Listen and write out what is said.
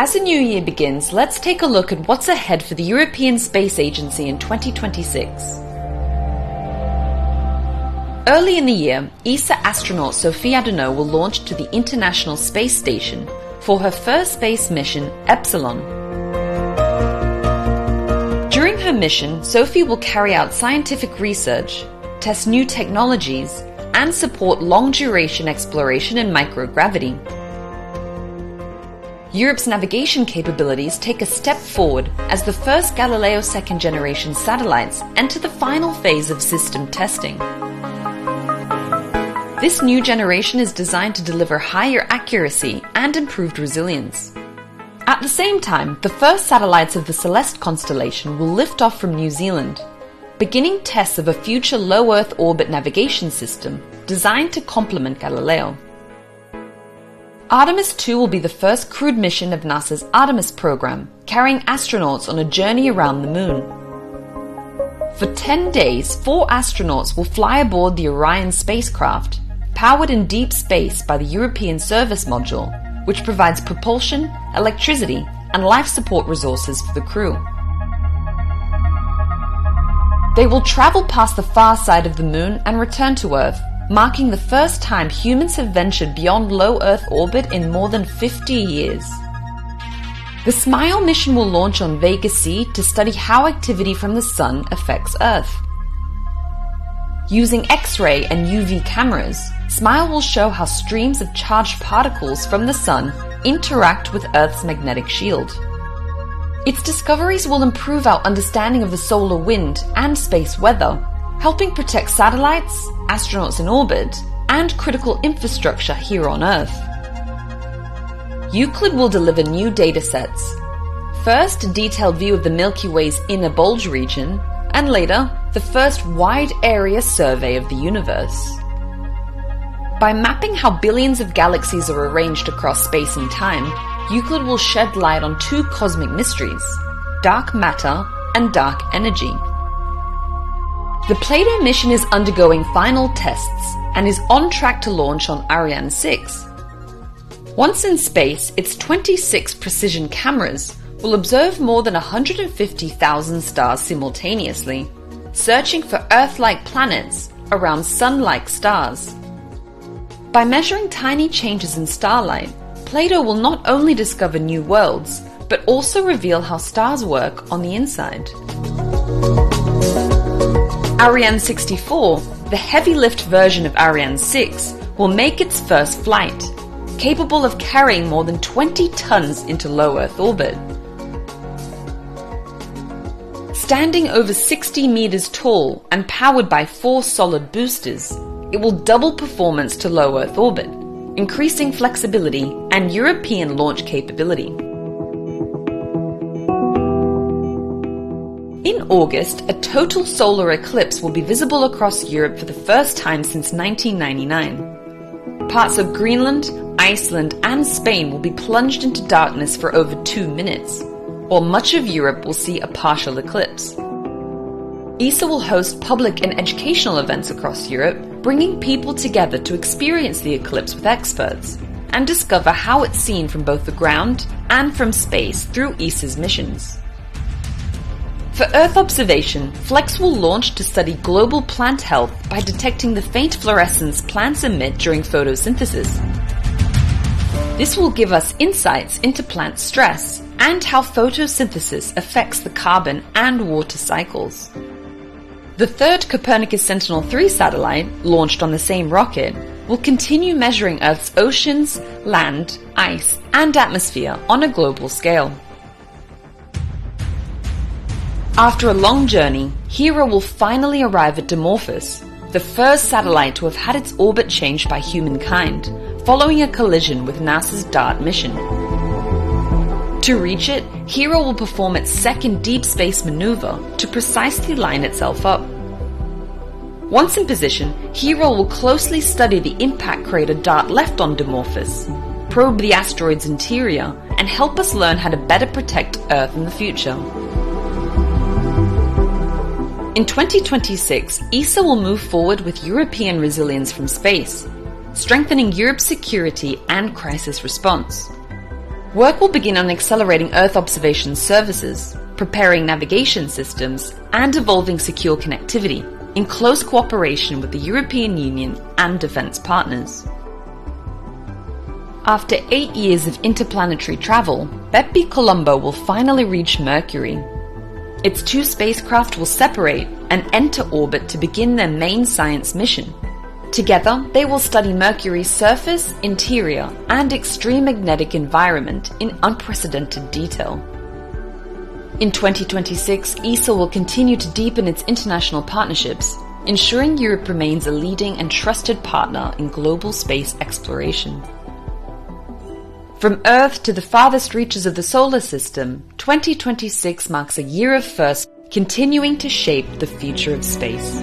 As a new year begins, let's take a look at what's ahead for the European Space Agency in 2026. Early in the year, ESA astronaut Sophie Adenau will launch to the International Space Station for her first space mission, Epsilon. During her mission, Sophie will carry out scientific research, test new technologies, and support long-duration exploration in microgravity. Europe's navigation capabilities take a step forward as the first Galileo second-generation satellites enter the final phase of system testing. This new generation is designed to deliver higher accuracy and improved resilience. At the same time, the first satellites of the Celeste constellation will lift off from New Zealand, beginning tests of a future low Earth orbit navigation system designed to complement Galileo. Artemis II will be the first crewed mission of NASA's Artemis program, carrying astronauts on a journey around the Moon. For 10 days, 4 astronauts will fly aboard the Ariane spacecraft, powered in deep space by the European Service Module, which provides propulsion, electricity, and life support resources for the crew. They will travel past the far side of the Moon and return to Earth, marking the first time humans have ventured beyond low Earth orbit in more than 50 years. The SMILE mission will launch on Vega C to study how activity from the Sun affects Earth. Using X-ray and UV cameras, SMILE will show how streams of charged particles from the Sun interact with Earth's magnetic shield. Its discoveries will improve our understanding of the solar wind and space weather, helping protect satellites, astronauts in orbit, and critical infrastructure here on Earth. Euclid will deliver new datasets. First, a detailed view of the Milky Way's inner bulge region, and later, the first wide-area survey of the universe. By mapping how billions of galaxies are arranged across space and time, Euclid will shed light on 2 cosmic mysteries: dark matter and dark energy. The Plato mission is undergoing final tests and is on track to launch on Ariane 6. Once in space, its 26 precision cameras will observe more than 150,000 stars simultaneously, searching for Earth-like planets around Sun-like stars. By measuring tiny changes in starlight, Plato will not only discover new worlds, but also reveal how stars work on the inside. Ariane 64, the heavy-lift version of Ariane 6, will make its first flight, capable of carrying more than 20 tons into low Earth orbit. Standing over 60 meters tall and powered by 4 solid boosters, it will double performance to low Earth orbit, increasing flexibility and European launch capability. In August, a total solar eclipse will be visible across Europe for the first time since 1999. Parts of Greenland, Iceland, and Spain will be plunged into darkness for over 2 minutes, while much of Europe will see a partial eclipse. ESA will host public and educational events across Europe, bringing people together to experience the eclipse with experts and discover how it's seen from both the ground and from space through ESA's missions. For Earth observation, FLEX will launch to study global plant health by detecting the faint fluorescence plants emit during photosynthesis. This will give us insights into plant stress and how photosynthesis affects the carbon and water cycles. The third Copernicus Sentinel-3 satellite, launched on the same rocket, will continue measuring Earth's oceans, land, ice, and atmosphere on a global scale. After a long journey, Hera will finally arrive at Dimorphos, the first satellite to have had its orbit changed by humankind, following a collision with NASA's DART mission. To reach it, Hera will perform its second deep space maneuver to precisely line itself up. Once in position, Hera will closely study the impact crater DART left on Dimorphos, probe the asteroid's interior, and help us learn how to better protect Earth in the future. In 2026, ESA will move forward with European resilience from space, strengthening Europe's security and crisis response. Work will begin on accelerating Earth observation services, preparing navigation systems, and evolving secure connectivity, in close cooperation with the European Union and defence partners. After 8 years of interplanetary travel, Bepi Colombo will finally reach Mercury. Its 2 spacecraft will separate and enter orbit to begin their main science mission. Together, they will study Mercury's surface, interior, and extreme magnetic environment in unprecedented detail. In 2026, ESA will continue to deepen its international partnerships, ensuring Europe remains a leading and trusted partner in global space exploration. From Earth to the farthest reaches of the solar system, 2026 marks a year of firsts, continuing to shape the future of space.